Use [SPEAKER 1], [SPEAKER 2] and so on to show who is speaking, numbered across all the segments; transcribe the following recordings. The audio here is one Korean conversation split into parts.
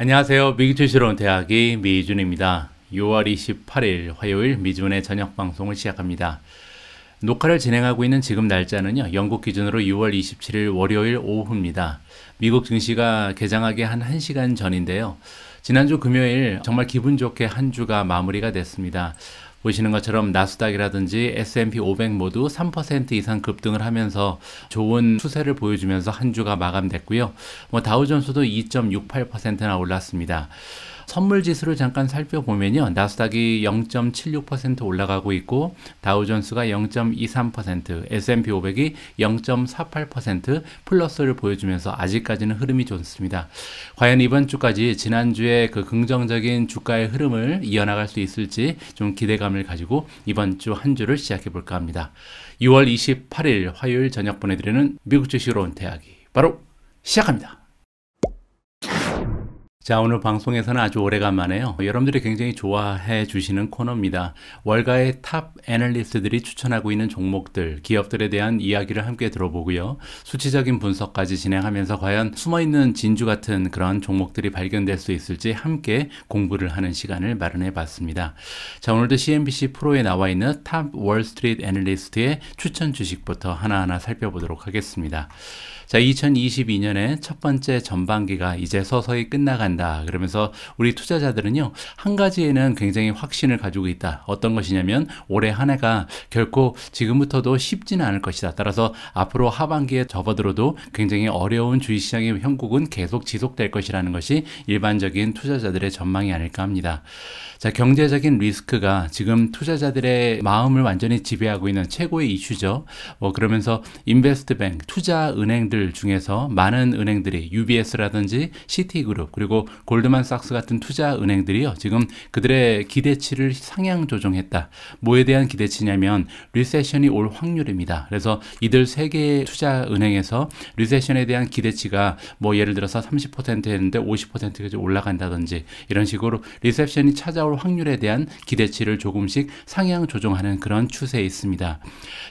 [SPEAKER 1] 안녕하세요. 미국주식으로 대학의 미준입니다. 6월 28일 화요일 미준의 저녁 방송을 시작합니다. 녹화를 진행하고 있는 지금 날짜는요, 영국 기준으로 6월 27일 월요일 오후입니다. 미국 증시가 개장하기 한 1시간 전인데요. 지난주 금요일 정말 기분 좋게 한 주가 마무리가 됐습니다. 보시는 것처럼 나스닥이라든지 S&P 500 모두 3% 이상 급등을 하면서 좋은 추세를 보여주면서 한 주가 마감됐고요. 다우존스도 2.68%나 올랐습니다. 선물 지수를 잠깐 살펴보면요. 나스닥이 0.76% 올라가고 있고 다우존스가 0.23%, S&P 500이 0.48% 플러스를 보여주면서 아직까지는 흐름이 좋습니다. 과연 이번 주까지 지난주에 그 긍정적인 주가의 흐름을 이어나갈 수 있을지 좀 기대감을 가지고 이번 주 한 주를 시작해 볼까 합니다. 6월 28일 화요일 저녁 보내드리는 미국 주식으로 온 대학이 바로 시작합니다. 자, 오늘 방송에서는 아주 오래간만에요. 여러분들이 굉장히 좋아해 주시는 코너입니다. 월가의 탑 애널리스트들이 추천하고 있는 종목들, 기업들에 대한 이야기를 함께 들어보고요. 수치적인 분석까지 진행하면서 과연 숨어있는 진주 같은 그런 종목들이 발견될 수 있을지 함께 공부를 하는 시간을 마련해 봤습니다. 자, 오늘도 CNBC 프로에 나와 있는 탑 월스트리트 애널리스트의 추천 주식부터 하나하나 살펴보도록 하겠습니다. 자, 2022년의 첫 번째 전반기가 이제 서서히 끝나간다. 그러면서 우리 투자자들은요, 한 가지에는 굉장히 확신을 가지고 있다. 어떤 것이냐면 올해 한 해가 결코 지금부터도 쉽지는 않을 것이다. 따라서 앞으로 하반기에 접어들어도 굉장히 어려운 주식시장의 형국은 계속 지속될 것이라는 것이 일반적인 투자자들의 전망이 아닐까 합니다. 자, 경제적인 리스크가 지금 투자자들의 마음을 완전히 지배하고 있는 최고의 이슈죠. 그러면서 인베스트뱅크, 투자은행들 중에서 많은 은행들이 UBS라든지 시티그룹 그리고 골드만삭스 같은 투자은행들이요, 지금 그들의 기대치를 상향 조정했다. 뭐에 대한 기대치냐면 리세션이 올 확률입니다. 그래서 이들 세 개의 투자은행에서 리세션에 대한 기대치가 예를 들어서 30%였는데 50%까지 올라간다든지 이런 식으로 리세션이 찾아올 확률에 대한 기대치를 조금씩 상향 조정하는 그런 추세에 있습니다.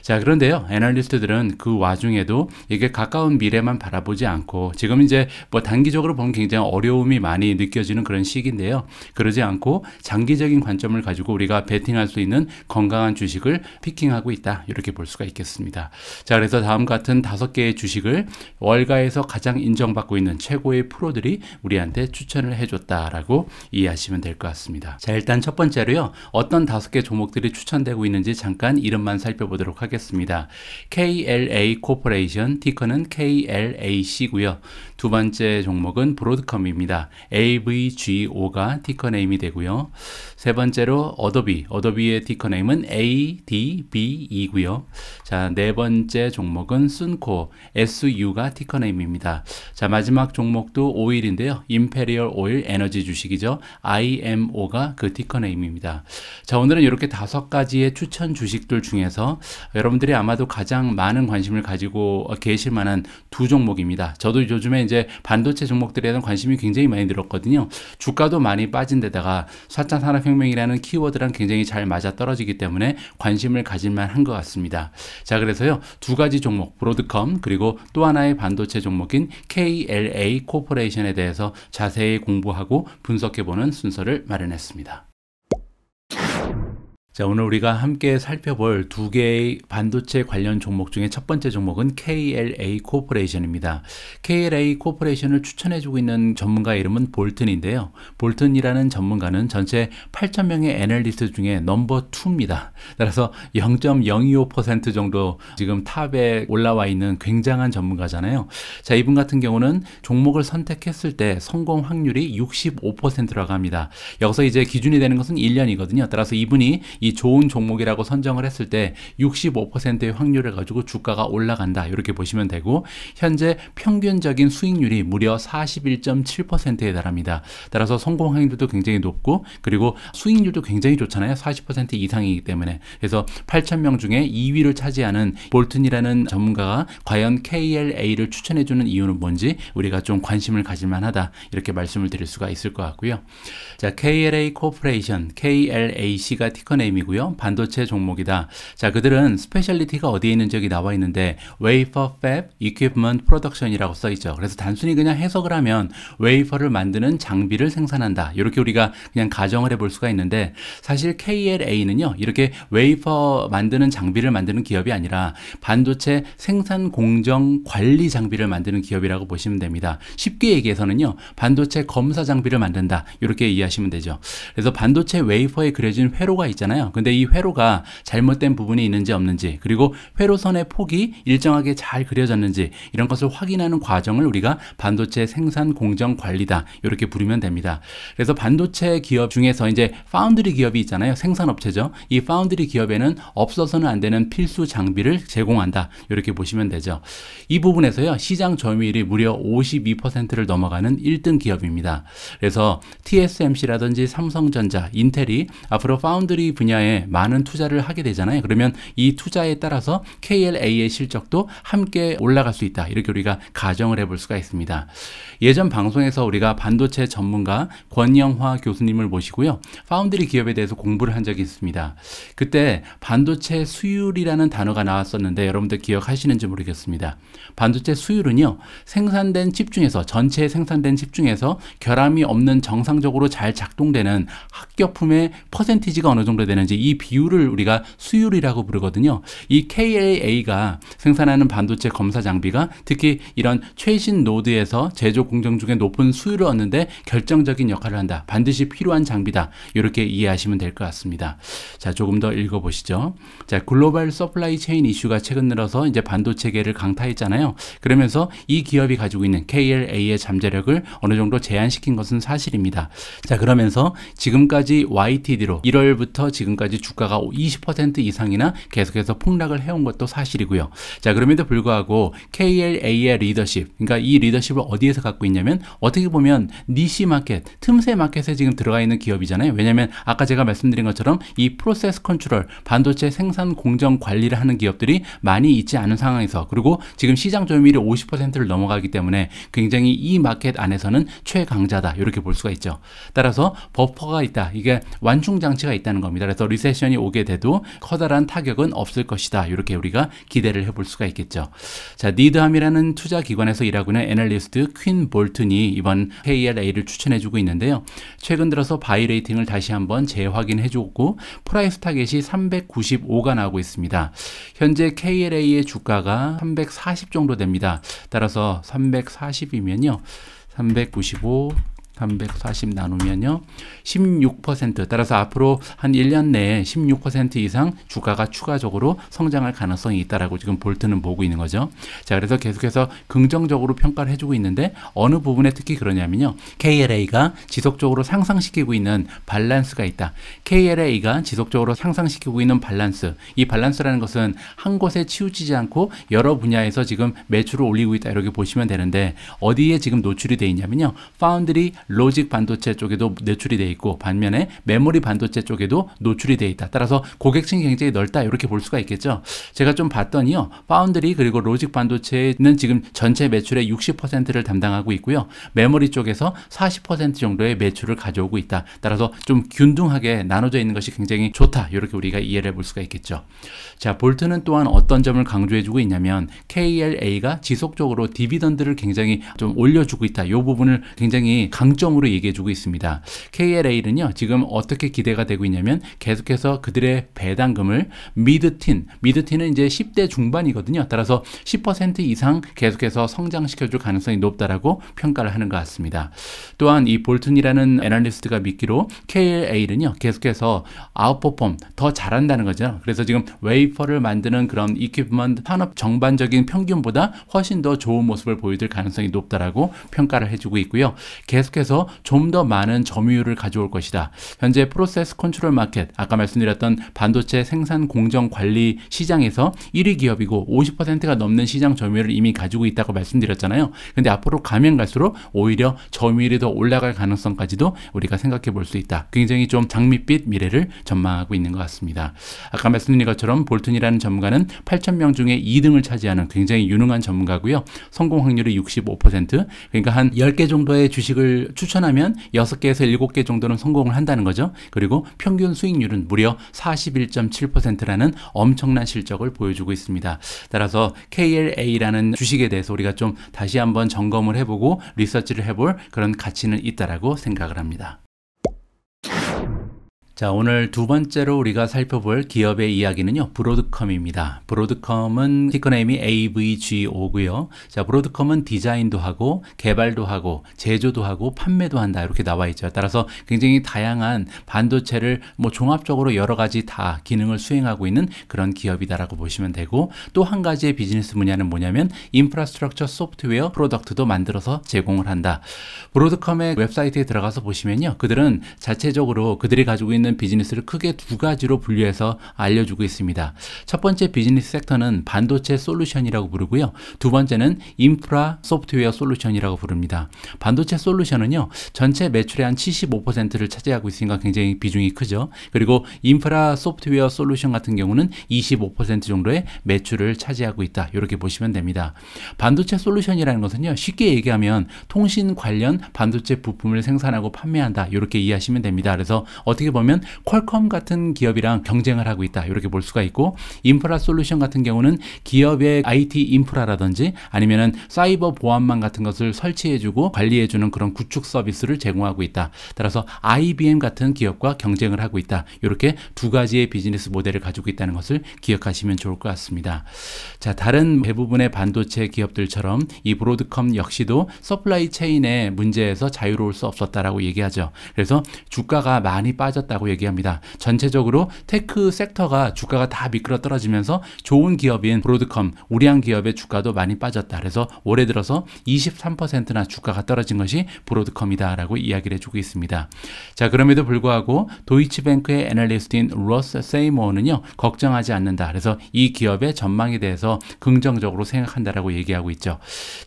[SPEAKER 1] 자, 그런데요, 애널리스트들은 그 와중에도 이게 가까운 미래만 바라보지 않고 지금 이제 단기적으로 보면 굉장히 어려움이 많이 느껴지는 그런 시기인데요. 그러지 않고 장기적인 관점을 가지고 우리가 베팅할 수 있는 건강한 주식을 피킹하고 있다. 이렇게 볼 수가 있겠습니다. 자, 그래서 다음 같은 5개의 주식을 월가에서 가장 인정받고 있는 최고의 프로들이 우리한테 추천을 해줬다라고 이해하시면 될 것 같습니다. 자, 일단 첫 번째로요, 어떤 5개 종목들이 추천되고 있는지 잠깐 이름만 살펴보도록 하겠습니다. KLA 코퍼레이션, 티커는 KLAC고요. 두 번째 종목은 브로드컴입니다. AVGO가 티커 네임이 되고요. 세 번째로 어도비의 티커 네임은 ADB이고요. 자, 네 번째 종목은 순코, SU가 티커 네임입니다. 자, 마지막 종목도 오일인데요. 임페리얼 오일 에너지 주식이죠. IMO가 그 티커 네임입니다. 자, 오늘은 이렇게 5가지의 추천 주식들 중에서 여러분들이 아마도 가장 많은 관심을 가지고 계실 만한 두 종목입니다. 저도 요즘에 이제 반도체 종목들에 대한 관심이 굉장히 많이 늘었거든요. 주가도 많이 빠진 데다가 4차 산업혁명이라는 키워드랑 굉장히 잘 맞아떨어지기 때문에 관심을 가질만 한 것 같습니다. 자, 그래서요, 두 가지 종목, 브로드컴 그리고 또 하나의 반도체 종목인 KLA 코퍼레이션에 대해서 자세히 공부하고 분석해보는 순서를 마련했습니다. 자, 오늘 우리가 함께 살펴볼 두 개의 반도체 관련 종목 중에 첫 번째 종목은 KLA 코퍼레이션입니다. KLA 코퍼레이션을 추천해주고 있는 전문가 이름은 볼튼인데요. 볼튼이라는 전문가는 전체 8,000명의 애널리스트 중에 넘버 2입니다. 따라서 0.025% 정도 지금 탑에 올라와 있는 굉장한 전문가잖아요. 자, 이분 같은 경우는 종목을 선택했을 때 성공 확률이 65%라고 합니다. 여기서 이제 기준이 되는 것은 1년이거든요. 따라서 이분이 이 좋은 종목이라고 선정을 했을 때 65%의 확률을 가지고 주가가 올라간다, 이렇게 보시면 되고, 현재 평균적인 수익률이 무려 41.7%에 달합니다. 따라서 성공 확률도 굉장히 높고 그리고 수익률도 굉장히 좋잖아요. 40% 이상이기 때문에. 그래서 8,000명 중에 2위를 차지하는 볼튼이라는 전문가가 과연 KLA를 추천해주는 이유는 뭔지 우리가 좀 관심을 가질 만하다, 이렇게 말씀을 드릴 수가 있을 것 같고요. 자, KLA 코퍼레이션, KLAC가 티커 네임입니다. 네임이고요. 반도체 종목이다. 자, 그들은 스페셜리티가 어디에 있는지 여기 나와 있는데 Wafer Fab Equipment Production이라고 써 있죠. 그래서 단순히 그냥 해석을 하면 웨이퍼를 만드는 장비를 생산한다. 이렇게 우리가 그냥 가정을 해볼 수가 있는데 사실 KLA는요. 이렇게 웨이퍼 만드는 장비를 만드는 기업이 아니라 반도체 생산 공정 관리 장비를 만드는 기업이라고 보시면 됩니다. 쉽게 얘기해서는요. 반도체 검사 장비를 만든다. 이렇게 이해하시면 되죠. 그래서 반도체 웨이퍼에 그려진 회로가 있잖아요. 근데 이 회로가 잘못된 부분이 있는지 없는지 그리고 회로선의 폭이 일정하게 잘 그려졌는지 이런 것을 확인하는 과정을 우리가 반도체 생산 공정 관리다. 이렇게 부르면 됩니다. 그래서 반도체 기업 중에서 이제 파운드리 기업이 있잖아요. 생산업체죠. 이 파운드리 기업에는 없어서는 안 되는 필수 장비를 제공한다. 이렇게 보시면 되죠. 이 부분에서요. 시장 점유율이 무려 52%를 넘어가는 1등 기업입니다. 그래서 TSMC라든지 삼성전자, 인텔이 앞으로 파운드리 분야에 많은 투자를 하게 되잖아요. 그러면 이 투자에 따라서 KLA의 실적도 함께 올라갈 수 있다. 이렇게 우리가 가정을 해볼 수가 있습니다. 예전 방송에서 우리가 반도체 전문가 권영화 교수님을 모시고요. 파운드리 기업에 대해서 공부를 한 적이 있습니다. 그때 반도체 수율이라는 단어가 나왔었는데 여러분들 기억하시는지 모르겠습니다. 반도체 수율은요. 생산된 칩 중에서 전체 생산된 칩 중에서 결함이 없는 정상적으로 잘 작동되는 합격품의 퍼센티지가 어느 정도 되는지 이 비율을 우리가 수율이라고 부르거든요. 이 KLA가 생산하는 반도체 검사 장비가 특히 이런 최신 노드에서 제조 공정 중에 높은 수율을 얻는데 결정적인 역할을 한다. 반드시 필요한 장비다. 이렇게 이해하시면 될 것 같습니다. 자, 조금 더 읽어보시죠. 자, 글로벌 서플라이 체인 이슈가 최근 들어서 이제 반도체계를 강타했잖아요. 그러면서 이 기업이 가지고 있는 KLA의 잠재력을 어느 정도 제한시킨 것은 사실입니다. 자, 그러면서 지금까지 YTD로 1월부터 지금까지 주가가 20% 이상이나 계속해서 폭락을 해온 것도 사실이고요. 자, 그럼에도 불구하고 KLA의 리더십, 그러니까 이 리더십을 어디에서 갖고 있냐면 어떻게 보면 니시 마켓, 틈새 마켓에 지금 들어가 있는 기업이잖아요. 왜냐하면 아까 제가 말씀드린 것처럼 이 프로세스 컨트롤, 반도체 생산 공정 관리를 하는 기업들이 많이 있지 않은 상황에서 그리고 지금 시장 점유율이 50%를 넘어가기 때문에 굉장히 이 마켓 안에서는 최강자다. 이렇게 볼 수가 있죠. 따라서 버퍼가 있다. 이게 완충 장치가 있다는 겁니다. 그래서 리세션이 오게 돼도 커다란 타격은 없을 것이다. 이렇게 우리가 기대를 해볼 수가 있겠죠. 자, 니드함이라는 투자 기관에서 일하고 있는 애널리스트 퀸 볼튼이 이번 KLA를 추천해주고 있는데요. 최근 들어서 바이 레이팅을 다시 한번 재확인해주고 프라이스 타겟이 395가 나오고 있습니다. 현재 KLA의 주가가 340 정도 됩니다. 따라서 340이면요. 395 340 나누면요 16%, 따라서 앞으로 한 1년 내에 16% 이상 주가가 추가적으로 성장할 가능성이 있다라고 지금 볼트는 보고 있는 거죠. 자, 그래서 계속해서 긍정적으로 평가를 해주고 있는데 어느 부분에 특히 그러냐면요, KLA가 지속적으로 상승시키고 있는 밸런스가 있다. KLA가 지속적으로 상승시키고 있는 밸런스, 이 밸런스라는 것은 한 곳에 치우치지 않고 여러 분야에서 지금 매출을 올리고 있다, 이렇게 보시면 되는데 어디에 지금 노출이 되어 있냐면요, 파운드리 로직 반도체 쪽에도 노출이 되어 있고 반면에 메모리 반도체 쪽에도 노출이 되어 있다. 따라서 고객층이 굉장히 넓다, 이렇게 볼 수가 있겠죠. 제가 좀 봤더니요, 파운드리 그리고 로직 반도체는 지금 전체 매출의 60%를 담당하고 있고요, 메모리 쪽에서 40% 정도의 매출을 가져오고 있다. 따라서 좀 균등하게 나눠져 있는 것이 굉장히 좋다, 이렇게 우리가 이해를 해볼 수가 있겠죠. 자, 볼트는 또한 어떤 점을 강조해주고 있냐면 KLA가 지속적으로 디비던드를 굉장히 좀 올려주고 있다. 이 부분을 굉장히 강점으로 얘기해주고 있습니다. KLA는요, 지금 어떻게 기대가 되고 있냐면 계속해서 그들의 배당금을 미드틴은 이제 10대 중반이거든요. 따라서 10% 이상 계속해서 성장시켜줄 가능성이 높다라고 평가를 하는 것 같습니다. 또한 이 볼튼이라는 애널리스트가 믿기로 KLA는요, 계속해서 아웃퍼폼 더 잘한다는 거죠. 그래서 지금 웨이퍼를 만드는 그런 이퀴프먼트 산업 전반적인 평균보다 훨씬 더 좋은 모습을 보여줄 가능성이 높다라고 평가를 해주고 있고요. 계속해서 좀 더 많은 점유율을 가져올 것이다. 현재 프로세스 컨트롤 마켓, 아까 말씀드렸던 반도체 생산 공정 관리 시장에서 1위 기업이고 50%가 넘는 시장 점유율을 이미 가지고 있다고 말씀드렸잖아요. 근데 앞으로 가면 갈수록 오히려 점유율이 더 올라갈 가능성까지도 우리가 생각해 볼 수 있다. 굉장히 좀 장밋빛 미래를 전망하고 있는 것 같습니다. 아까 말씀드린 것처럼 볼튼이라는 전문가는 8,000명 중에 2등을 차지하는 굉장히 유능한 전문가고요. 성공 확률이 65%, 그러니까 한 10개 정도의 주식을 추천하면 6개에서 7개 정도는 성공을 한다는 거죠. 그리고 평균 수익률은 무려 41.7%라는 엄청난 실적을 보여주고 있습니다. 따라서 KLA라는 주식에 대해서 우리가 좀 다시 한번 점검을 해보고 리서치를 해볼 그런 가치는 있다라고 생각을 합니다. 자, 오늘 두 번째로 우리가 살펴볼 기업의 이야기는요, 브로드컴입니다. 브로드컴은 티커네임이 AVGO고요. 자, 브로드컴은 디자인도 하고 개발도 하고 제조도 하고 판매도 한다 이렇게 나와 있죠. 따라서 굉장히 다양한 반도체를 종합적으로 여러 가지 다 기능을 수행하고 있는 그런 기업이다라고 보시면 되고, 또 한 가지의 비즈니스 분야는 뭐냐면 인프라스트럭처 소프트웨어 프로덕트도 만들어서 제공을 한다. 브로드컴의 웹사이트에 들어가서 보시면요, 그들은 자체적으로 그들이 가지고 있는 비즈니스를 크게 두 가지로 분류해서 알려주고 있습니다. 첫 번째 비즈니스 섹터는 반도체 솔루션이라고 부르고요. 두 번째는 인프라 소프트웨어 솔루션이라고 부릅니다. 반도체 솔루션은요, 전체 매출의 한 75%를 차지하고 있으니까 굉장히 비중이 크죠. 그리고 인프라 소프트웨어 솔루션 같은 경우는 25% 정도의 매출을 차지하고 있다. 이렇게 보시면 됩니다. 반도체 솔루션이라는 것은요, 쉽게 얘기하면 통신 관련 반도체 부품을 생산하고 판매한다. 이렇게 이해하시면 됩니다. 그래서 어떻게 보면 퀄컴 같은 기업이랑 경쟁을 하고 있다 이렇게 볼 수가 있고, 인프라 솔루션 같은 경우는 기업의 IT 인프라라든지 아니면은 사이버 보안망 같은 것을 설치해주고 관리해주는 그런 구축 서비스를 제공하고 있다. 따라서 IBM 같은 기업과 경쟁을 하고 있다. 이렇게 두 가지의 비즈니스 모델을 가지고 있다는 것을 기억하시면 좋을 것 같습니다. 자, 다른 대부분의 반도체 기업들처럼 이 브로드컴 역시도 서플라이 체인의 문제에서 자유로울 수 없었다라고 얘기하죠. 그래서 주가가 많이 빠졌다고 얘기합니다. 전체적으로 테크 섹터가 주가가 다 미끄러 떨어지면서 좋은 기업인 브로드컴, 우리한 기업의 주가도 많이 빠졌다. 그래서 올해 들어서 23%나 주가가 떨어진 것이 브로드컴이다라고 이야기를 해주고 있습니다. 자, 그럼에도 불구하고 도이치뱅크의 애널리스트인 로스 세이모어는요, 걱정하지 않는다. 그래서 이 기업의 전망에 대해서 긍정적으로 생각한다라고 얘기하고 있죠.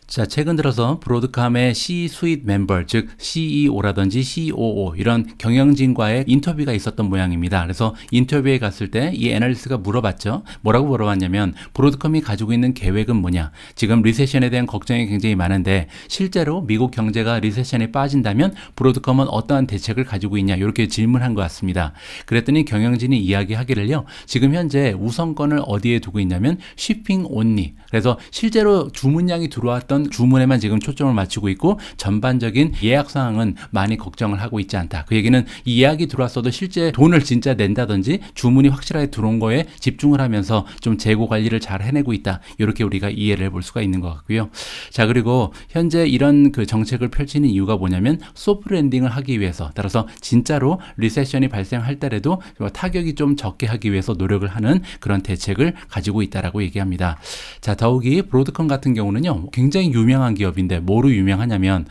[SPEAKER 1] 자, 최근 들어서 브로드컴의 C-수ite 멤버, 즉 CEO라든지 COO 이런 경영진과의 인터뷰가 있었던 모양입니다. 그래서 인터뷰에 갔을 때 이 애널리스트가 물어봤죠. 뭐라고 물어봤냐면, 브로드컴이 가지고 있는 계획은 뭐냐? 지금 리세션에 대한 걱정이 굉장히 많은데 실제로 미국 경제가 리세션에 빠진다면 브로드컴은 어떠한 대책을 가지고 있냐? 이렇게 질문한 것 같습니다. 그랬더니 경영진이 이야기하기를요, 지금 현재 우선권을 어디에 두고 있냐면 shipping only. 그래서 실제로 주문량이 들어왔던 주문에만 지금 초점을 맞추고 있고 전반적인 예약 상황은 많이 걱정을 하고 있지 않다. 그 얘기는 이 예약이 들어왔어도 실제 돈을 진짜 낸다든지 주문이 확실하게 들어온 거에 집중을 하면서 좀 재고 관리를 잘 해내고 있다. 이렇게 우리가 이해를 해볼 수가 있는 것 같고요. 자, 그리고 현재 이런 그 정책을 펼치는 이유가 뭐냐면 소프트 랜딩을 하기 위해서, 따라서 진짜로 리세션이 발생할 때라도 타격이 좀 적게 하기 위해서 노력을 하는 그런 대책을 가지고 있다라고 얘기합니다. 자, 더욱이 브로드컴 같은 경우는요, 굉장히 유명한 기업인데 뭐로 유명하냐면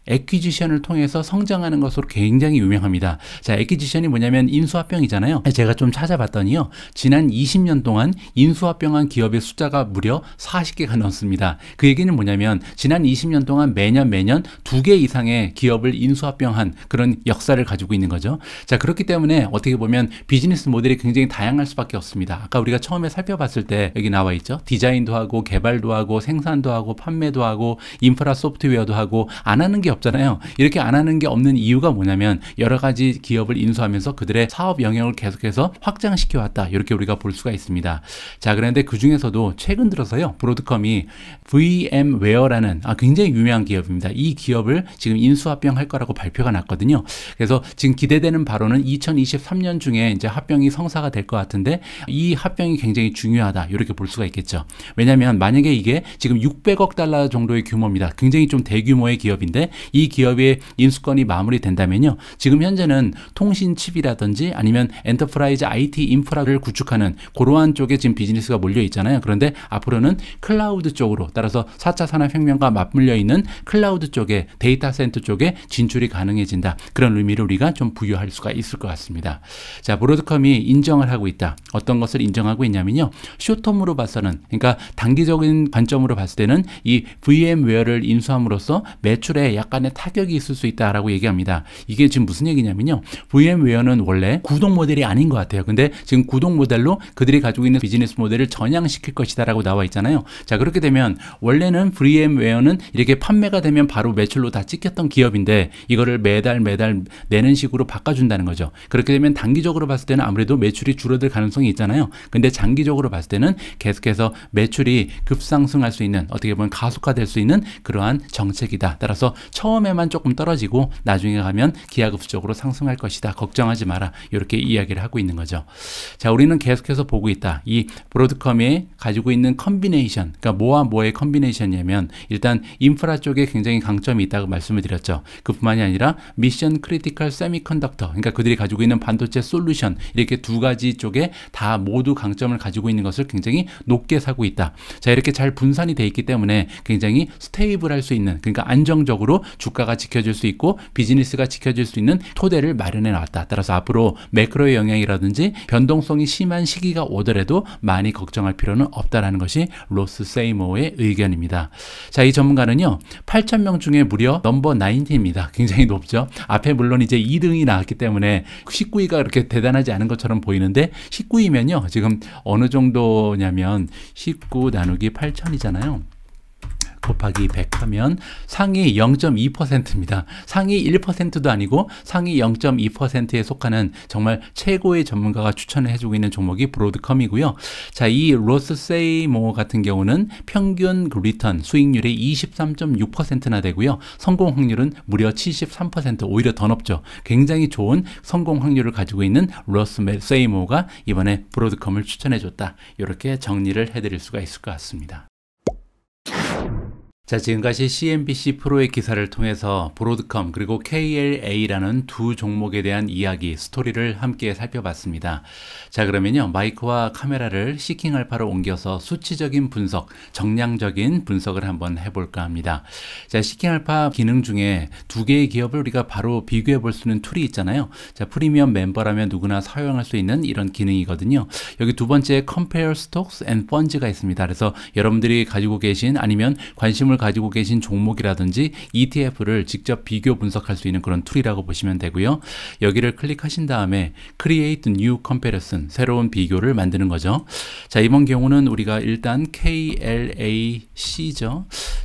[SPEAKER 1] 애퀴지션을 통해서 성장하는 것으로 굉장히 유명합니다. 자, 애퀴지션이 뭐냐면 인수합병이잖아요. 제가 좀 찾아봤더니요, 지난 20년 동안 인수합병한 기업의 숫자가 무려 40개가 넘습니다. 그 얘기는 뭐냐면 지난 20년 동안 매년 2개 이상의 기업을 인수합병한 그런 역사를 가지고 있는 거죠. 자, 그렇기 때문에 어떻게 보면 비즈니스 모델이 굉장히 다양할 수밖에 없습니다. 아까 우리가 처음에 살펴봤을 때 여기 나와 있죠. 디자인도 하고 개발도 하고 생산도 하고 판매도 하고 인프라 소프트웨어도 하고 안 하는 게 없잖아요. 이렇게 안 하는 게 없는 이유가 뭐냐면 여러 가지 기업을 인수하면서 그들의 사업 영역을 계속해서 확장시켜 왔다. 이렇게 우리가 볼 수가 있습니다. 자, 그런데 그 중에서도 최근 들어서요, 브로드컴이 VMware라는 굉장히 유명한 기업입니다. 이 기업을 지금 인수합병할 거라고 발표가 났거든요. 그래서 지금 기대되는 바로는 2023년 중에 이제 합병이 성사가 될 것 같은데, 이 합병이 굉장히 중요하다. 이렇게 볼 수가 있겠죠. 왜냐하면 만약에 이게 지금 600억 달러 정도의 규모입니다. 굉장히 좀 대규모의 기업인데 이 기업의 인수권이 마무리된다면요, 지금 현재는 통신 칩이라든지 아니면 엔터프라이즈 IT 인프라를 구축하는 그러한 쪽에 지금 비즈니스가 몰려 있잖아요. 그런데 앞으로는 클라우드 쪽으로, 따라서 4차 산업혁명과 맞물려 있는 클라우드 쪽에, 데이터 센터 쪽에 진출이 가능해진다. 그런 의미를 우리가 좀 부여할 수가 있을 것 같습니다. 자, 브로드컴이 인정을 하고 있다. 어떤 것을 인정하고 있냐면요, 숏텀으로 봐서는, 그러니까 단기적인 관점으로 봤을 때는 이 VMware를 인수함으로써 매출의 약 약간의 타격이 있을 수 있다라고 얘기합니다. 이게 지금 무슨 얘기냐면요. VM웨어는 원래 구독 모델이 아닌 것 같아요. 근데 지금 구독 모델로 그들이 가지고 있는 비즈니스 모델을 전향시킬 것이다 라고 나와 있잖아요. 자, 그렇게 되면 원래는 VM웨어는 이렇게 판매가 되면 바로 매출로 다 찍혔던 기업인데 이거를 매달 내는 식으로 바꿔준다는 거죠. 그렇게 되면 단기적으로 봤을 때는 아무래도 매출이 줄어들 가능성이 있잖아요. 근데 장기적으로 봤을 때는 계속해서 매출이 급상승할 수 있는, 어떻게 보면 가속화될 수 있는 그러한 정책이다. 따라서 처음에만 조금 떨어지고 나중에 가면 기하급수적으로 상승할 것이다. 걱정하지 마라. 이렇게 이야기를 하고 있는 거죠. 자, 우리는 계속해서 보고 있다. 이 브로드컴이 가지고 있는 컨비네이션, 그러니까 뭐와 뭐의 컨비네이션이냐면 일단 인프라 쪽에 굉장히 강점이 있다고 말씀을 드렸죠. 그뿐만이 아니라 미션 크리티컬 세미컨덕터, 그러니까 그들이 가지고 있는 반도체 솔루션, 이렇게 두 가지 쪽에 다 모두 강점을 가지고 있는 것을 굉장히 높게 사고 있다. 자, 이렇게 잘 분산이 돼 있기 때문에 굉장히 스테이블할 수 있는, 그러니까 안정적으로 주가가 지켜질 수 있고 비즈니스가 지켜질 수 있는 토대를 마련해 놨다. 따라서 앞으로 매크로의 영향이라든지 변동성이 심한 시기가 오더라도 많이 걱정할 필요는 없다라는 것이 로스 세이모어의 의견입니다. 자, 이 전문가는요 8,000명 중에 무려 넘버 90입니다. 굉장히 높죠. 앞에 물론 이제 2등이 나왔기 때문에 19위가 그렇게 대단하지 않은 것처럼 보이는데 19위면요 지금 어느 정도냐면 19 나누기 8,000이잖아요. 곱하기 100 하면 상위 0.2%입니다. 상위 1%도 아니고 상위 0.2%에 속하는 정말 최고의 전문가가 추천을 해주고 있는 종목이 브로드컴이고요. 자, 이 로스 세이모어 같은 경우는 평균 리턴 수익률이 23.6%나 되고요. 성공 확률은 무려 73%, 오히려 더 높죠. 굉장히 좋은 성공 확률을 가지고 있는 로스 세이모어가 이번에 브로드컴을 추천해줬다. 이렇게 정리를 해드릴 수가 있을 것 같습니다. 자, 지금까지 CNBC 프로의 기사를 통해서 브로드컴 그리고 KLA라는 두 종목에 대한 이야기, 스토리를 함께 살펴봤습니다. 자, 그러면요 마이크와 카메라를 시킹알파로 옮겨서 수치적인 분석, 정량적인 분석을 한번 해볼까 합니다. 자, 시킹알파 기능 중에 두 개의 기업을 우리가 바로 비교해 볼 수 있는 툴이 있잖아요. 자, 프리미엄 멤버라면 누구나 사용할 수 있는 이런 기능이거든요. 여기 두 번째 Compare Stocks and Funds가 있습니다. 그래서 여러분들이 가지고 계신 아니면 관심을 가지고 계신 종목이라든지 ETF를 직접 비교 분석할 수 있는 그런 툴이라고 보시면 되고요. 여기를 클릭하신 다음에 Create New Comparison, 새로운 비교를 만드는 거죠. 자, 이번 경우는 우리가 일단 KLAC죠.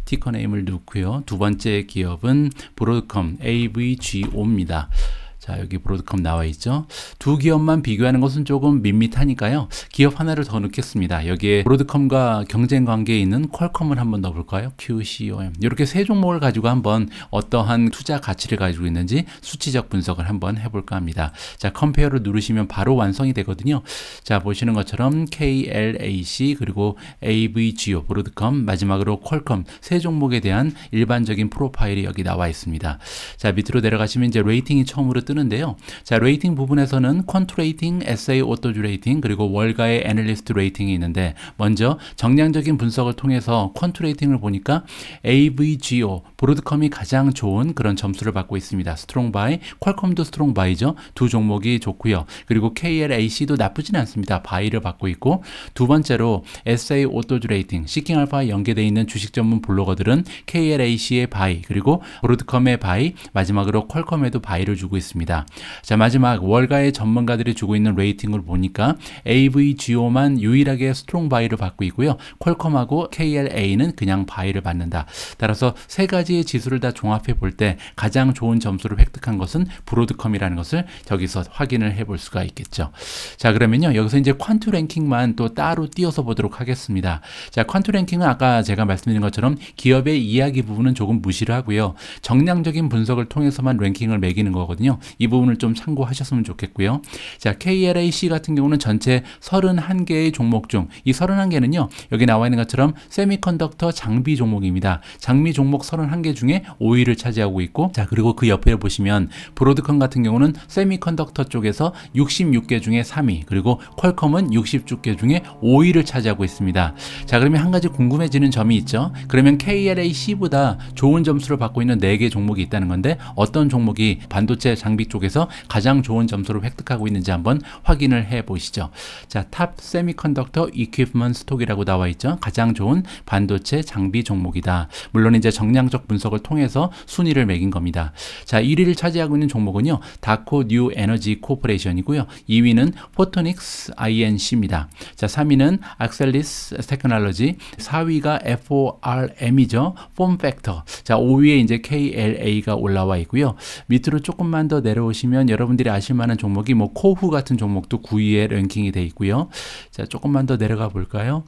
[SPEAKER 1] 티커 네임을 넣고요. 두 번째 기업은 브로드컴 AVGO입니다. 자, 여기 브로드컴 나와 있죠. 두 기업만 비교하는 것은 조금 밋밋하니까요. 기업 하나를 더 넣겠습니다. 여기에 브로드컴과 경쟁 관계에 있는 퀄컴을 한번 넣어볼까요? QCOM. 이렇게 세 종목을 가지고 한번 어떠한 투자 가치를 가지고 있는지 수치적 분석을 한번 해볼까 합니다. 자, 컴페어를 누르시면 바로 완성이 되거든요. 자, 보시는 것처럼 KLAC 그리고 AVGO, 브로드컴, 마지막으로 퀄컴 세 종목에 대한 일반적인 프로파일이 여기 나와 있습니다. 자, 밑으로 내려가시면 이제 레이팅이 처음으로 뜨는데요. 자, 레이팅 부분에서는 퀀트 레이팅, SA 오토주 레이팅, 그리고 월가의 애널리스트 레이팅이 있는데 먼저 정량적인 분석을 통해서 퀀트 레이팅을 보니까 AVGO, 브로드컴이 가장 좋은 그런 점수를 받고 있습니다. 스트롱 바이, 퀄컴도 스트롱 바이죠. 두 종목이 좋고요. 그리고 KLAC도 나쁘진 않습니다. 바이를 받고 있고 두 번째로 SA 오토주 레이팅, 시킹알파와 연계되어 있는 주식 전문 블로거들은 KLAC의 바이, 그리고 브로드컴의 바이, 마지막으로 퀄컴에도 바이를 주고 있습니다. 자, 마지막 월가의 전문가들이 주고 있는 레이팅을 보니까 AVGO만 유일하게 스트롱 바이를 받고 있고요. 퀄컴하고 KLA는 그냥 바이를 받는다. 따라서 세 가지의 지수를 다 종합해 볼 때 가장 좋은 점수를 획득한 것은 브로드컴이라는 것을 여기서 확인을 해볼 수가 있겠죠. 자, 그러면요 여기서 이제 퀀트 랭킹만 또 따로 띄어서 보도록 하겠습니다. 자, 퀀트 랭킹은 아까 제가 말씀드린 것처럼 기업의 이야기 부분은 조금 무시를 하고요. 정량적인 분석을 통해서만 랭킹을 매기는 거거든요. 이 부분을 좀 참고하셨으면 좋겠고요. 자, KLAC 같은 경우는 전체 31개의 종목 중 이 31개는요 여기 나와 있는 것처럼 세미컨덕터 장비 종목입니다. 장비 종목 31개 중에 5위를 차지하고 있고, 자, 그리고 그 옆에 보시면 브로드컴 같은 경우는 세미컨덕터 쪽에서 66개 중에 3위, 그리고 퀄컴은 60개 중에 5위를 차지하고 있습니다. 자, 그러면 한 가지 궁금해지는 점이 있죠. 그러면 KLAC보다 좋은 점수를 받고 있는 4개 종목이 있다는 건데 어떤 종목이 반도체 장비 여기 쪽에서 가장 좋은 점수를 획득하고 있는지 한번 확인을 해 보시죠. 자, 탑 세미컨덕터 이퀴프먼트 스톡이라고 나와 있죠. 가장 좋은 반도체 장비 종목이다. 물론 이제 정량적 분석을 통해서 순위를 매긴 겁니다. 자, 1위를 차지하고 있는 종목은요, 다코 뉴 에너지 코퍼레이션이고요. 2위는 포토닉스 INC입니다. 자, 3위는 악셀리스 테크놀로지, 4위가 FORM이죠. 폼 팩터. 자, 5위에 이제 KLA가 올라와 있고요. 밑으로 조금만 더 내려오시면 여러분들이 아실 만한 종목이 뭐 코후 같은 종목도 9위에 랭킹이 돼 있고요. 자, 조금만 더 내려가 볼까요?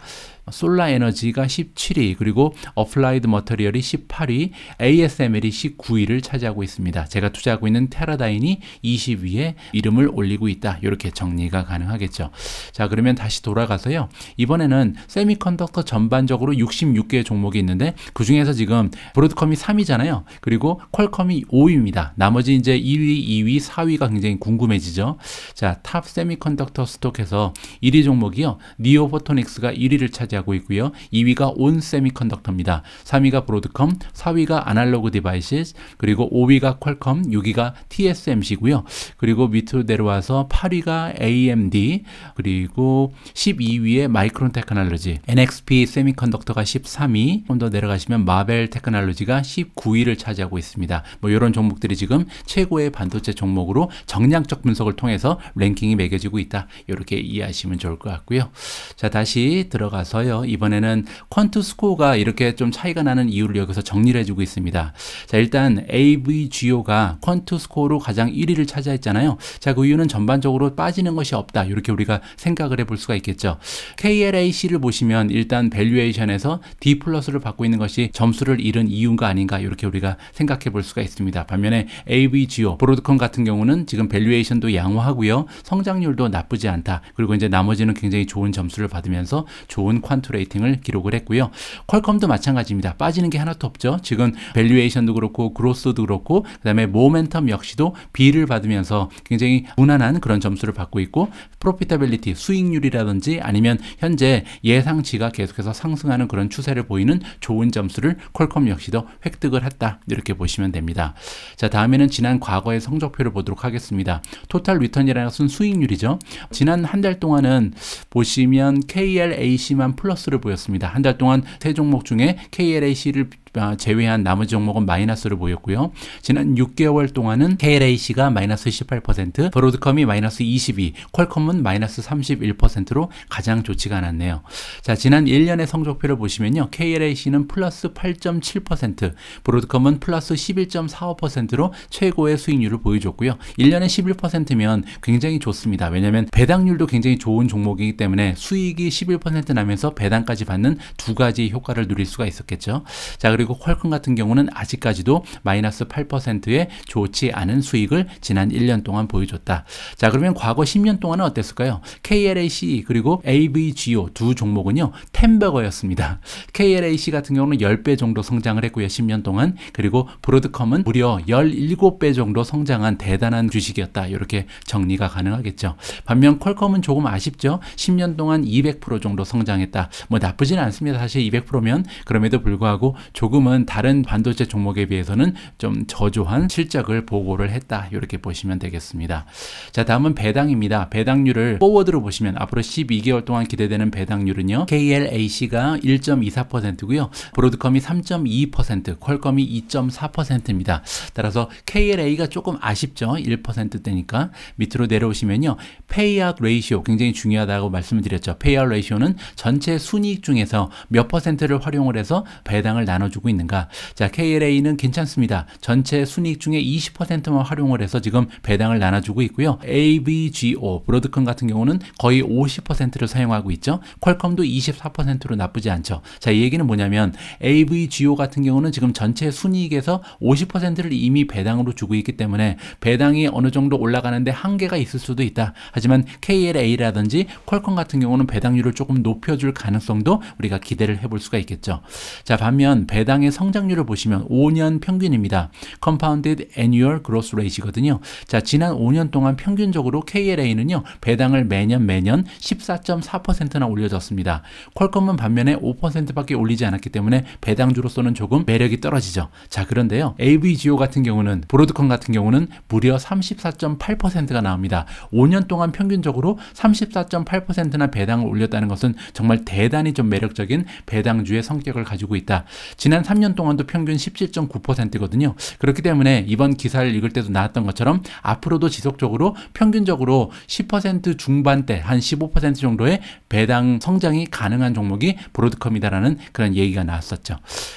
[SPEAKER 1] 솔라 에너지가 17위, 그리고 어플라이드 머터리얼이 18위, ASML이 19위를 차지하고 있습니다. 제가 투자하고 있는 테라다인이 20위에 이름을 올리고 있다. 이렇게 정리가 가능하겠죠. 자, 그러면 다시 돌아가서요. 이번에는 세미컨덕터 전반적으로 66개의 종목이 있는데 그 중에서 지금 브로드컴이 3위잖아요. 그리고 퀄컴이 5위입니다. 나머지 이제 1위, 2위, 4위가 굉장히 궁금해지죠. 자, 탑 세미컨덕터 스톡에서 1위 종목이요, 니오포토닉스가 1위를 차지하고 있고요. 2위가 온 세미컨덕터입니다. 3위가 브로드컴, 4위가 아날로그 디바이시스, 그리고 5위가 퀄컴, 6위가 TSMC고요. 그리고 밑으로 내려와서 8위가 AMD, 그리고 12위에 마이크론 테크놀로지, NXP 세미컨덕터가 13위, 좀 더 내려가시면 마벨 테크놀로지가 19위를 차지하고 있습니다. 뭐 이런 종목들이 지금 최고의 반도체 종목으로 정량적 분석을 통해서 랭킹이 매겨지고 있다. 이렇게 이해하시면 좋을 것 같고요. 자, 다시 들어가서요. 이번에는 퀀트 스코어가 이렇게 좀 차이가 나는 이유를 여기서 정리를 해주고 있습니다. 자, 일단 AVGO가 퀀트 스코어로 가장 1위를 차지했잖아요. 자, 그 이유는 전반적으로 빠지는 것이 없다. 이렇게 우리가 생각을 해볼 수가 있겠죠. KLAC를 보시면 일단 밸류에이션에서 D 플러스를 받고 있는 것이 점수를 잃은 이유가 아닌가, 이렇게 우리가 생각해 볼 수가 있습니다. 반면에 AVGO, 브로드컴 같은 경우는 지금 밸류에이션도 양호하고요. 성장률도 나쁘지 않다. 그리고 이제 나머지는 굉장히 좋은 점수를 받으면서 좋은 퀀트 레이팅을 기록을 했고요. 퀄컴도 마찬가지입니다. 빠지는 게 하나도 없죠. 지금 밸류에이션도 그렇고 그로스도 그렇고 그다음에 모멘텀 역시도 B를 받으면서 굉장히 무난한 그런 점수를 받고 있고, 프로피타빌리티, 수익률이라든지 아니면 현재 예상치가 계속해서 상승하는 그런 추세를 보이는 좋은 점수를 퀄컴 역시도 획득을 했다. 이렇게 보시면 됩니다. 자, 다음에는 지난 과거의 성적표를 보도록 하겠습니다. 토탈 리턴이라는 것은 수익률이죠. 지난 한 달 동안은 보시면 KLAC만 플러스를 보였습니다. 한 달 동안 세 종목 중에 KLAC를 제외한 나머지 종목은 마이너스를 보였고요. 지난 6개월 동안은 KLAC가 마이너스 18%, 브로드컴이 마이너스 22%, 퀄컴은 마이너스 31%로 가장 좋지가 않았네요. 자, 지난 1년의 성적표를 보시면요. KLAC는 플러스 8.7%, 브로드컴은 플러스 11.45%로 최고의 수익률을 보여줬고요. 1년에 11%면 굉장히 좋습니다. 왜냐하면 배당률도 굉장히 좋은 종목이기 때문에 수익이 11% 나면서 배당까지 받는 두 가지 효과를 누릴 수가 있었겠죠. 자, 그리고 퀄컴 같은 경우는 아직까지도 마이너스 8%의 좋지 않은 수익을 지난 1년 동안 보여줬다. 자, 그러면 과거 10년 동안은 어땠을까요? KLAC 그리고 AVGO 두 종목은요, 템버거였습니다. KLAC 같은 경우는 10배 정도 성장을 했고요, 10년 동안. 그리고 브로드컴은 무려 17배 정도 성장한 대단한 주식이었다. 이렇게 정리가 가능하겠죠. 반면 퀄컴은 조금 아쉽죠. 10년 동안 200% 정도 성장했다. 뭐 나쁘지는 않습니다. 사실 200%면 그럼에도 불구하고 조금은 다른 반도체 종목에 비해서는 좀 저조한 실적을 보고를 했다. 이렇게 보시면 되겠습니다. 자, 다음은 배당입니다. 배당률을 포워드로 보시면 앞으로 12개월 동안 기대되는 배당률은요, KLAC가 1.24%고요. 브로드컴이 3.2%, 퀄컴이 2.4%입니다. 따라서 KLA가 조금 아쉽죠. 1%대니까. 밑으로 내려오시면요, 페이아웃 레이시오 굉장히 중요하다고 말씀을 드렸죠. 페이아웃 레이시오는 전체 순이익 중에서 몇 퍼센트를 활용을 해서 배당을 나눠주고 있는가. 자, KLA는 괜찮습니다. 전체 순이익 중에 20%만 활용을 해서 지금 배당을 나눠주고 있고요. AVGO, 브로드컴 같은 경우는 거의 50%를 사용하고 있죠. 퀄컴도 24%로 나쁘지 않죠. 자, 이 얘기는 뭐냐면 AVGO 같은 경우는 지금 전체 순이익에서 50%를 이미 배당으로 주고 있기 때문에 배당이 어느 정도 올라가는데 한계가 있을 수도 있다. 하지만 KLA라든지 퀄컴 같은 경우는 배당률을 조금 높여줄 가능성도 우리가 기대를 해볼 수가 있겠죠. 자, 반면 배당의 성장률을 보시면 5년 평균입니다. Compounded Annual Growth Rate이거든요. 자, 지난 5년 동안 평균적으로 KLA는요, 배당을 매년 14.4%나 올려줬습니다. 퀄컴은 반면에 5%밖에 올리지 않았기 때문에 배당주로서는 조금 매력이 떨어지죠. 자, 그런데요, AVGO 같은 경우는, 브로드컴 같은 경우는 무려 34.8%가 나옵니다. 5년 동안 평균적으로 34.8%나 배당을 올렸다는 것은 정말 대단히 좀 매력적인 배당주의 성격을 가지고 있다. 지난 3년 동안도 평균 17.9%거든요. 그렇기 때문에 이번 기사를 읽을 때도 나왔던 것처럼 앞으로도 지속적으로 평균적으로 10% 중반대, 한 15% 정도의 배당 성장이 가능한 종목이 브로드컴이다라는 그런 얘기가 나왔었죠.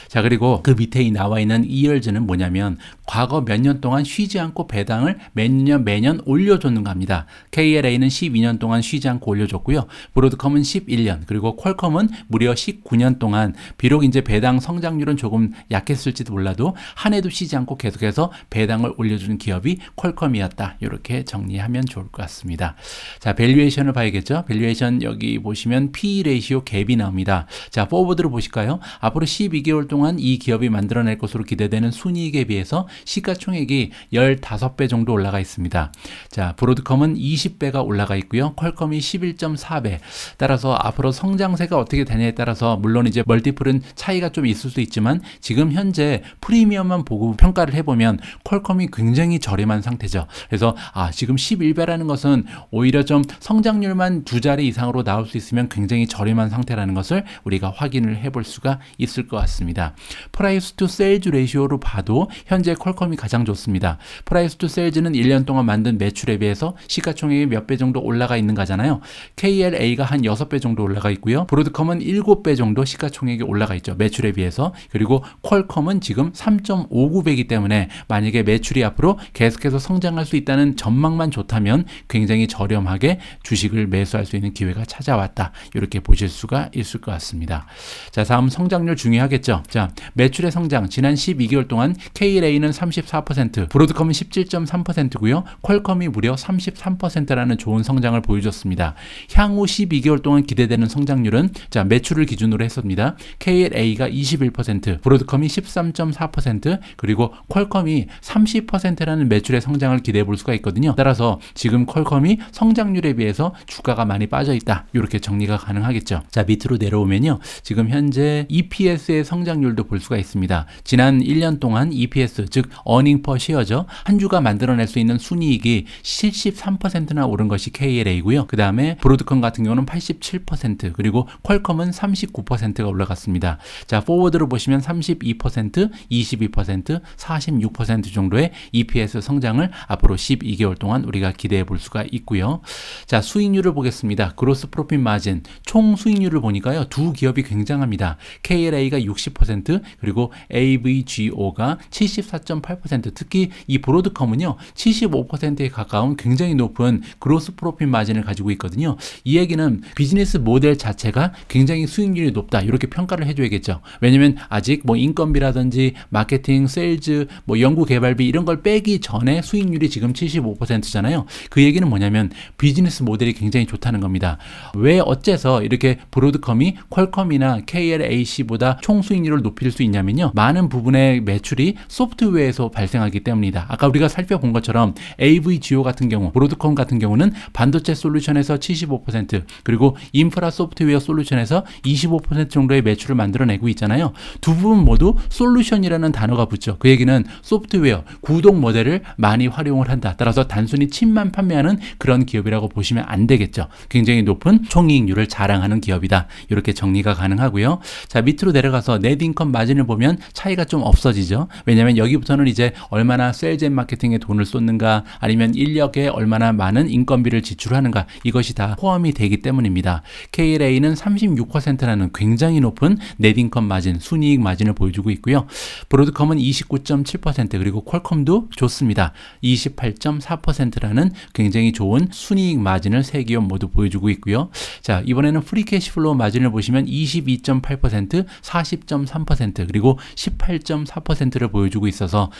[SPEAKER 1] 자, 그리고 그 밑에 나와 있는 이얼즈는 뭐냐면 과거 몇 년 동안 쉬지 않고 배당을 매년 올려줬는가 합니다. KLA는 12년 동안 쉬지 않고 올려줬고요. 브로드컴은 11년, 그리고 퀄컴은 무려 19년 동안, 비록 이제 배당 성장률은 조금 약했을지도 몰라도 한 해도 쉬지 않고 계속해서 배당을 올려주는 기업이 퀄컴이었다. 이렇게 정리하면 좋을 것 같습니다. 자, 밸류에이션을 봐야겠죠. 밸류에이션 여기 보시면 PE 레이시오 갭이 나옵니다. 자, 포워드로 보실까요? 앞으로 12개월 동안 이 기업이 만들어낼 것으로 기대되는 순이익에 비해서 시가총액이 15배 정도 올라가 있습니다. 자, 브로드컴은 20배가 올라가 있고요. 퀄컴이 11.4배. 따라서 앞으로 성장세가 어떻게 되냐에 따라서 물론 이제 멀티플은 차이가 좀 있을 수 있지만 지금 현재 프리미엄만 보고 평가를 해보면 퀄컴이 굉장히 저렴한 상태죠. 그래서 지금 11배라는 것은 오히려 좀 성장률만 2자리 이상으로 나올 수 있으면 굉장히 저렴한 상태라는 것을 우리가 확인을 해볼 수가 있을 것 같습니다. 프라이스 투 세일즈 레이시오로 봐도 현재 퀄컴이 가장 좋습니다. 프라이스 투 세일즈는 1년 동안 만든 매출에 비해서 시가총액이 몇 배 정도 올라가 있는 거잖아요. KLA가 한 6배 정도 올라가 있고요. 브로드컴은 7배 정도 시가총액이 올라가 있죠. 매출에 비해서. 그리고 퀄컴은 지금 3.59배이기 때문에 만약에 매출이 앞으로 계속해서 성장할 수 있다는 전망만 좋다면 굉장히 저렴하게 주식을 매수할 수 있는 기회가 찾아왔다. 이렇게 보실 수가 있을 것 같습니다. 자, 다음 성장률 중요하겠죠. 자, 매출의 성장 지난 12개월 동안 KLA는 34%, 브로드컴은 17.3%고요. 퀄컴이 무려 33%라는 좋은 성장을 보여줬습니다. 향후 12개월 동안 기대되는 성장률은, 자, 매출을 기준으로 했습니다. KLA가 21%, 브로드컴이 13.4%, 그리고 퀄컴이 30%라는 매출의 성장을 기대해 볼 수가 있거든요. 따라서 지금 퀄컴이 성장률에 비해서 주가가 많이 빠져 있다. 이렇게 정리가 가능하겠죠. 자, 밑으로 내려오면요. 지금 현재 EPS의 성장률도 볼 수가 있습니다. 지난 1년 동안 EPS, 즉 earning per share죠. 한 주가 만들어낼 수 있는 순이익이 73%나 오른 것이 KLA고요. 그 다음에 브로드컴 같은 경우는 87%, 그리고 퀄컴은 39%가 올라갔습니다. 자, 포워드로 보시면 32%, 22%, 46% 정도의 EPS 성장을 앞으로 12개월 동안 우리가 기대해 볼 수가 있고요. 자, 수익률을 보겠습니다. 그로스 프로핏 마진, 총 수익률을 보니까요. 두 기업이 굉장합니다. KLA가 60%, 그리고 AVGO가 74.8%, 특히 이 브로드컴은요. 75%에 가까운 굉장히 높은 그로스 프로핏 마진을 가지고 있거든요. 이 얘기는 비즈니스 모델 자체가 굉장히 수익률이 높다. 이렇게 평가를 해줘야겠죠. 왜냐면 아직 뭐 인건비라든지 마케팅, 세일즈, 뭐 연구 개발비 이런 걸 빼기 전에 수익률이 지금 75%잖아요. 그 얘기는 뭐냐면 비즈니스 모델이 굉장히 좋다는 겁니다. 왜 어째서 이렇게 브로드컴이 퀄컴이나 KLAC보다 총 수익률을 높일 수 있냐면요. 많은 부분의 매출이 소프트웨어에서 발생하기 때문이다. 아까 우리가 살펴본 것처럼 AVGO 같은 경우, 브로드컴 같은 경우는 반도체 솔루션에서 75%, 그리고 인프라 소프트웨어 솔루션에서 25% 정도의 매출을 만들어내고 있잖아요. 두 부분 모두 솔루션이라는 단어가 붙죠. 그 얘기는 소프트웨어, 구동 모델을 많이 활용을 한다. 따라서 단순히 칩만 판매하는 그런 기업이라고 보시면 안 되겠죠. 굉장히 높은 총이익률을 자랑하는 기업이다. 이렇게 정리가 가능하고요. 자, 밑으로 내려가서 넷 인컴 마진을 보면 차이가 좀 없어지죠. 왜냐하면 여기부터는 이제 얼마나 세일즈 앤 마케팅에 돈을 쏟는가, 아니면 인력에 얼마나 많은 인건비를 지출하는가, 이것이 다 포함이 되기 때문입니다. KLA는 36%라는 굉장히 높은 넷 인컴 마진, 순이익 마진을 보여주고 있고요. 브로드컴은 29.7%, 그리고 퀄컴도 좋습니다. 28.4%라는 굉장히 좋은 순이익 마진을 세 기업 모두 보여주고 있고요. 자, 이번에는 프리 캐시플로우 마진을 보시면 22.8%, 40.3%, 그리고 18.4%를 보여주고 있어서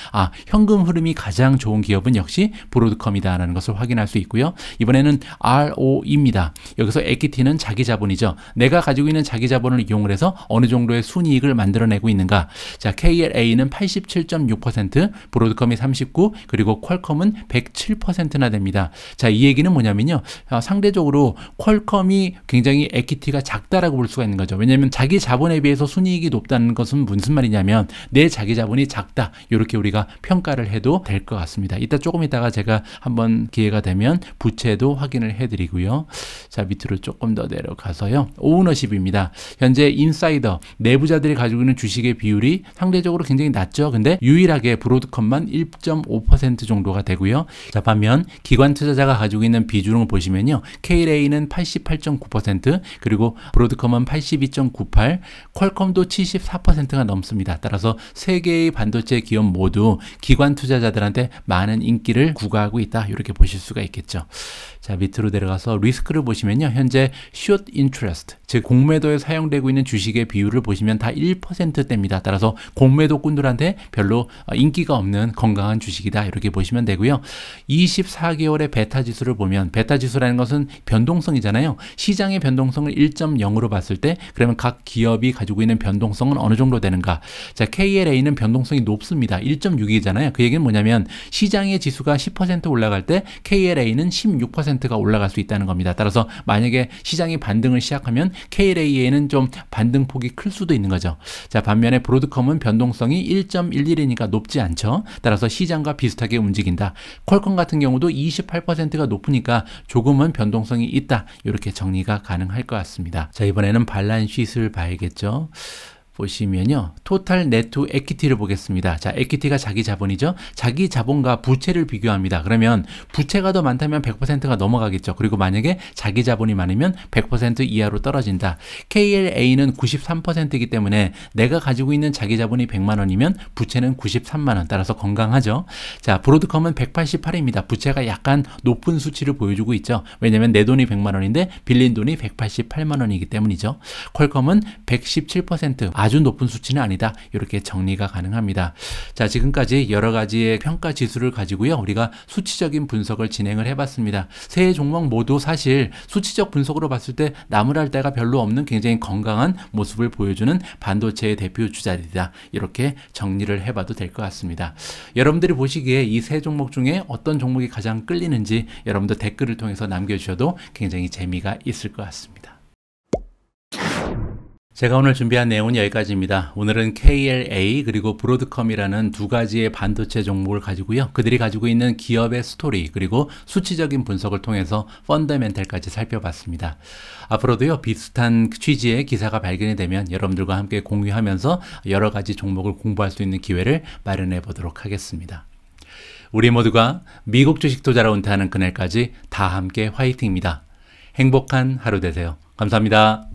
[SPEAKER 1] 현금 흐름이 가장 좋은 기업은 역시 브로드컴이다라는 것을 확인할 수 있고요. 이번에는 ROE입니다. 여기서 에퀴티는 자기 자본이죠. 내가 가지고 있는 자기 자본을 이용을 해서 어느 정도의 순이익을 만들어 만들어내고 있는가? 자, KLA는 87.6%, 브로드컴이 39, 그리고 퀄컴은 107%나 됩니다. 자, 이 얘기는 뭐냐면요. 상대적으로 퀄컴이 굉장히 에퀴티가 작다라고 볼 수가 있는 거죠. 왜냐하면 자기 자본에 비해서 순이익이 높다는 것은 무슨 말이냐면 내 자기 자본이 작다. 이렇게 우리가 평가를 해도 될 것 같습니다. 이따 조금 있다가 제가 한번 기회가 되면 부채도 확인을 해드리고요. 자, 밑으로 조금 더 내려가서요. 오너십입니다. 현재 인사이더, 내부자들이 가지고 있는 주식의 비율이 상대적으로 굉장히 낮죠. 근데 유일하게 브로드컴만 1.5% 정도가 되고요. 자, 반면 기관 투자자가 가지고 있는 비중을 보시면요. KLA는 88.9%, 그리고 브로드컴은 82.98%, 퀄컴도 74%가 넘습니다. 따라서 세 개의 반도체 기업 모두 기관 투자자들한테 많은 인기를 구가하고 있다. 이렇게 보실 수가 있겠죠. 자, 밑으로 내려가서 리스크를 보시면요. 현재 short interest, 즉 공매도에 사용되고 있는 주식의 비율을 보시면 다 1%대입니다. 따라서 공매도꾼들한테 별로 인기가 없는 건강한 주식이다. 이렇게 보시면 되고요. 24개월의 베타 지수를 보면, 베타 지수라는 것은 변동성이잖아요. 시장의 변동성을 1.0으로 봤을 때 그러면 각 기업이 가지고 있는 변동성은 어느 정도 되는가? 자, KLA는 변동성이 높습니다. 1.6이잖아요. 그 얘기는 뭐냐면 시장의 지수가 10% 올라갈 때 KLA는 16%가 올라갈 수 있다는 겁니다. 따라서 만약에 시장이 반등을 시작하면 KLA에는 좀 반등폭이 클 수도 있는 거죠. 자, 반면에 브로드컴은 변동성이 1.11이니까 높지 않죠. 따라서 시장과 비슷하게 움직인다. 퀄컴 같은 경우도 28%가 높으니까 조금은 변동성이 있다. 이렇게 정리가 가능할 것 같습니다. 자, 이번에는 발란시트를 봐야겠죠. 보시면요. 토탈 네트 에퀴티를 보겠습니다. 자, 에퀴티가 자기 자본이죠. 자기 자본과 부채를 비교합니다. 그러면 부채가 더 많다면 100%가 넘어가겠죠. 그리고 만약에 자기 자본이 많으면 100% 이하로 떨어진다. KLA는 93%이기 때문에 내가 가지고 있는 자기 자본이 100만 원이면 부채는 93만 원. 따라서 건강하죠. 자, 브로드컴은 188입니다. 부채가 약간 높은 수치를 보여주고 있죠. 왜냐면 내 돈이 100만 원인데 빌린 돈이 188만 원이기 때문이죠. 퀄컴은 117%, 아주 높은 수치는 아니다. 이렇게 정리가 가능합니다. 자, 지금까지 여러 가지의 평가 지수를 가지고요. 우리가 수치적인 분석을 진행을 해봤습니다. 세 종목 모두 사실 수치적 분석으로 봤을 때 나무랄 데가 별로 없는 굉장히 건강한 모습을 보여주는 반도체의 대표 주자들이다. 이렇게 정리를 해봐도 될 것 같습니다. 여러분들이 보시기에 이 세 종목 중에 어떤 종목이 가장 끌리는지 여러분들 댓글을 통해서 남겨주셔도 굉장히 재미가 있을 것 같습니다. 제가 오늘 준비한 내용은 여기까지입니다. 오늘은 KLA 그리고 브로드컴이라는 두 가지의 반도체 종목을 가지고요. 그들이 가지고 있는 기업의 스토리 그리고 수치적인 분석을 통해서 펀더멘탈까지 살펴봤습니다. 앞으로도요. 비슷한 취지의 기사가 발견이 되면 여러분들과 함께 공유하면서 여러 가지 종목을 공부할 수 있는 기회를 마련해 보도록 하겠습니다. 우리 모두가 미국 주식 투자로 은퇴하는 그날까지 다 함께 화이팅입니다. 행복한 하루 되세요. 감사합니다.